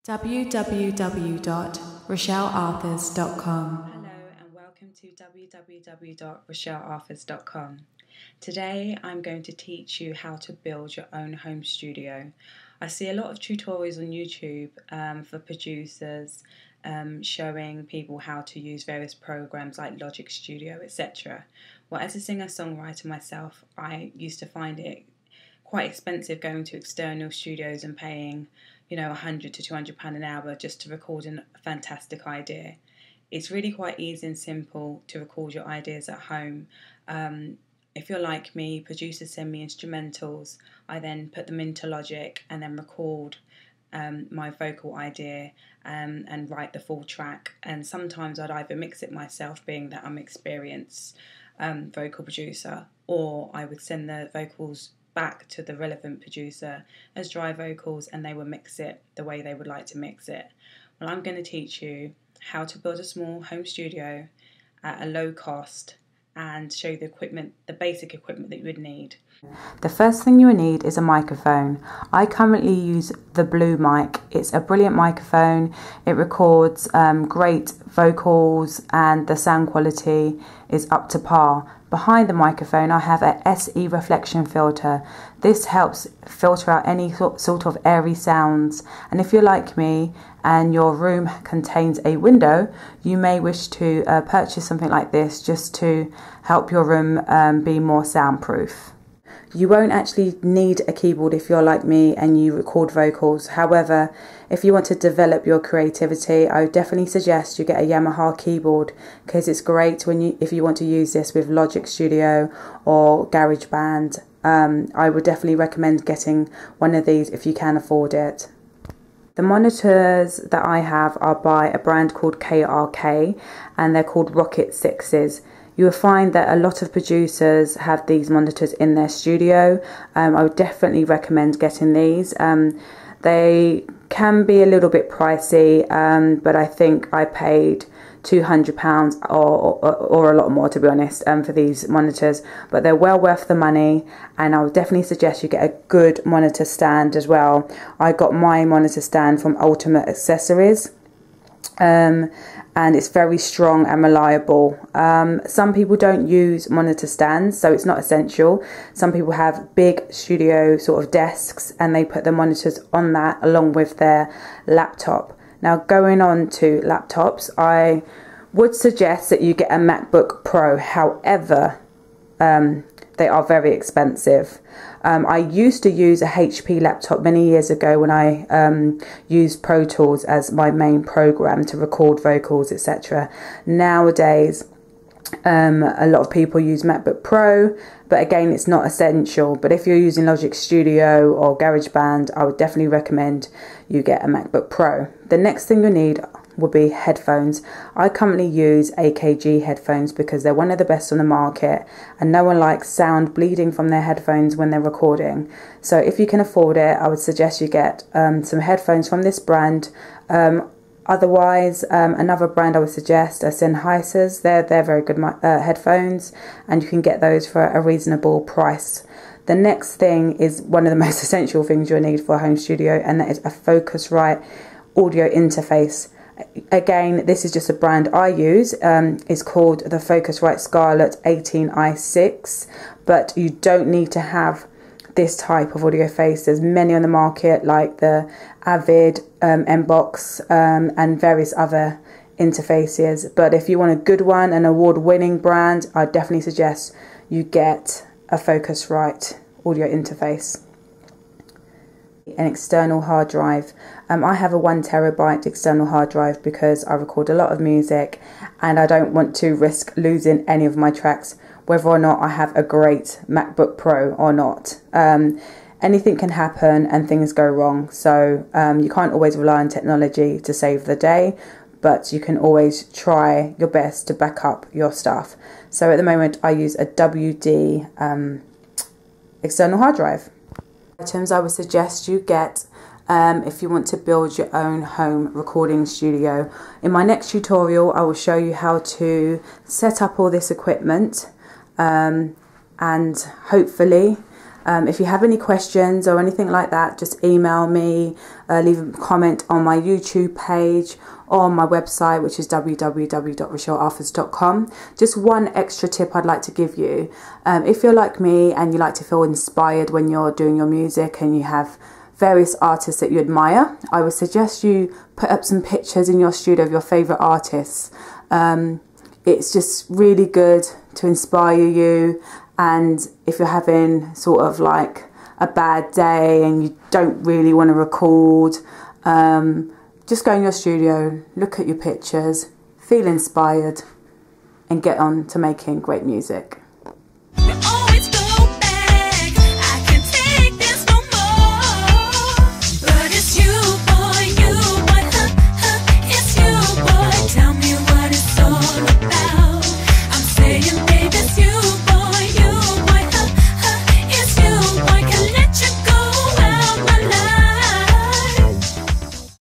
www.rochellearthurs.com. Hello and welcome to www.rochellearthurs.com. Today I'm going to teach you how to build your own home studio. I see a lot of tutorials on YouTube for producers showing people how to use various programs like Logic Studio, etc. Well, as a singer-songwriter myself, I used to find it quite expensive going to external studios and paying, £100 to £200 an hour just to record a fantastic idea. It's really quite easy and simple to record your ideas at home. If you're like me, producers send me instrumentals. I then put them into Logic and then record my vocal idea and write the full track. And sometimes I'd either mix it myself, being that I'm an experienced vocal producer, or I would send the vocals back to the relevant producer as dry vocals and they will mix it the way they would like to mix it. Well, I'm going to teach you how to build a small home studio at a low cost and show you the basic equipment that you would need. The first thing you will need is a microphone. I currently use the Blue mic. It's a brilliant microphone. It records great vocals and the sound quality is up to par. Behind the microphone I have a SE reflection filter. This helps filter out any sort of airy sounds, and if you're like me and your room contains a window, you may wish to purchase something like this just to help your room be more soundproof. You won't actually need a keyboard if you're like me and you record vocals. However, if you want to develop your creativity, I would definitely suggest you get a Yamaha keyboard, because it's great if you want to use this with Logic Studio or GarageBand. I would definitely recommend getting one of these if you can afford it. The monitors that I have are by a brand called KRK and they're called Rocket 6s. You will find that a lot of producers have these monitors in their studio. I would definitely recommend getting these. They can be a little bit pricey, but I think I paid £200 or a lot more, to be honest, for these monitors. But they're well worth the money, and I would definitely suggest you get a good monitor stand as well. I got my monitor stand from Ultimate Accessories. And it's very strong and reliable. Some people don't use monitor stands, so it's not essential. Some people have big studio sort of desks and they put the monitors on that along with their laptop. Now, going on to laptops, I would suggest that you get a MacBook Pro. However, they are very expensive. I used to use a HP laptop many years ago when I used Pro Tools as my main program to record vocals, etc. Nowadays, a lot of people use MacBook Pro, but again, it's not essential. But if you're using Logic Studio or GarageBand, I would definitely recommend you get a MacBook Pro. The next thing you need would be headphones. I currently use AKG headphones because they're one of the best on the market, and no one likes sound bleeding from their headphones when they're recording. So if you can afford it, I would suggest you get some headphones from this brand. Otherwise, another brand I would suggest are Sennheisers. They're very good headphones, and you can get those for a reasonable price. The next thing is one of the most essential things you'll need for a home studio, and that is a Focusrite audio interface. Again, this is just a brand I use. It's called the Focusrite Scarlett 18i6, but you don't need to have this type of audio face. There's many on the market, like the Avid, Mbox, and various other interfaces. But if you want a good one, an award-winning brand, I definitely suggest you get a Focusrite audio interface. An external hard drive. I have a 1 terabyte external hard drive because I record a lot of music and I don't want to risk losing any of my tracks, whether or not I have a great MacBook Pro or not. Anything can happen and things go wrong, so you can't always rely on technology to save the day, but you can always try your best to back up your stuff. So at the moment I use a WD external hard drive. Items I would suggest you get if you want to build your own home recording studio. In my next tutorial I will show you how to set up all this equipment and hopefully If you have any questions or anything like that, just email me, leave a comment on my YouTube page or on my website, which is www.rochellearthurs.com. Just one extra tip I'd like to give you. If you're like me and you like to feel inspired when you're doing your music and you have various artists that you admire, I would suggest you put up some pictures in your studio of your favourite artists. It's just really good to inspire you. And if you're having sort of like a bad day and you don't really want to record, just go in your studio, look at your pictures, feel inspired and get on to making great music.